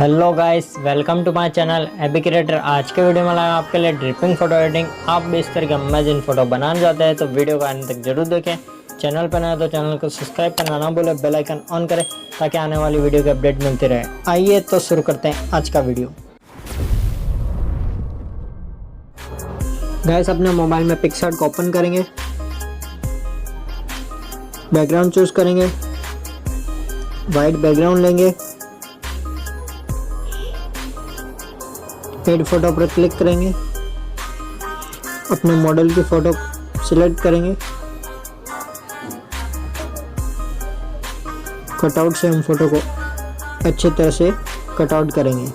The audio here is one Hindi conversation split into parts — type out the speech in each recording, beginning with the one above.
Hello guys, welcome to my channel abcreator। आज के वीडियो में लाया आपके लिए ड्रिपिंग फोटो एडिटिंग। आप भी इस तरह के अमेजिंग फोटो बनाना चाहते हैं तो वीडियो को अंत तक जरूर देखें। चैनल पर नए तो चैनल को सब्सक्राइब करना ना भूलें, बेल आइकन ऑन करें ताकि आने वाली वीडियो की अपडेट मिलती रहे। आइए तो शुरू करते हैं आज का वीडियो। गाइस, अपने मोबाइल में पिक्सार्ट को ओपन करेंगे, बैकग्राउंड चूज करेंगे, वाइट बैकग्राउंड लेंगे, एड फोटो पर क्लिक करेंगे, अपने मॉडल की फोटो सिलेक्ट करेंगे, कटआउट से हम फोटो को अच्छी तरह से कटआउट करेंगे।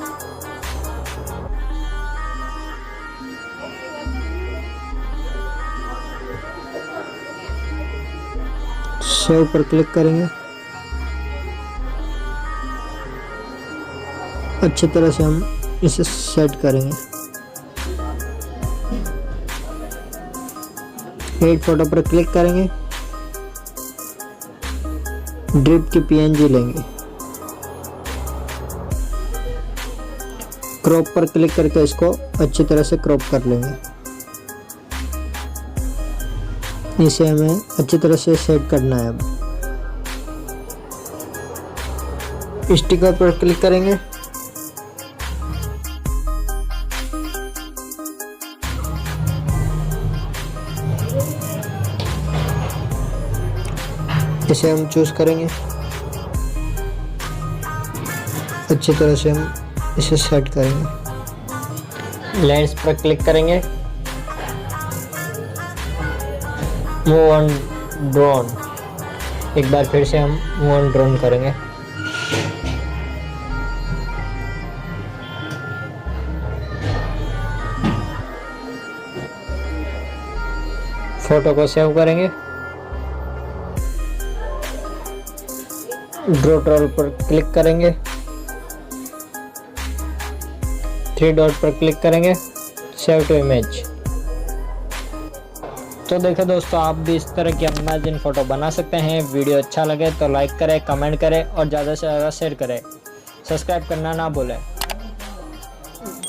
सेव पर क्लिक करेंगे, अच्छी तरह से हम इसे सेट करेंगे। एड फोटो पर क्लिक करेंगे, ड्रिप की पीएनजी लेंगे, क्रॉप पर क्लिक करके इसको अच्छी तरह से क्रॉप कर लेंगे। इसे हमें अच्छी तरह से सेट करना है। अब स्टिकर पर क्लिक करेंगे, इसे हम चूज करेंगे, अच्छी तरह से हम इसे सेट करेंगे। लेंस पर क्लिक करेंगे, मूव ऑन ड्रोन, एक बार फिर से हम मूव ऑन ड्रोन करेंगे। फोटो को सेव करेंगे, ड्रॉ टूल पर क्लिक करेंगे, 3 डॉट पर क्लिक करेंगे, सेव टू इमेज। तो देखो दोस्तों, आप भी इस तरह की अमेजिंग फोटो बना सकते हैं। वीडियो अच्छा लगे तो लाइक करें, कमेंट करें और ज़्यादा से ज़्यादा शेयर करें। सब्सक्राइब करना ना भूलें।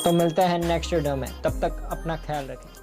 तो मिलते हैं नेक्स्ट वीडियो में, तब तक अपना ख्याल रखें।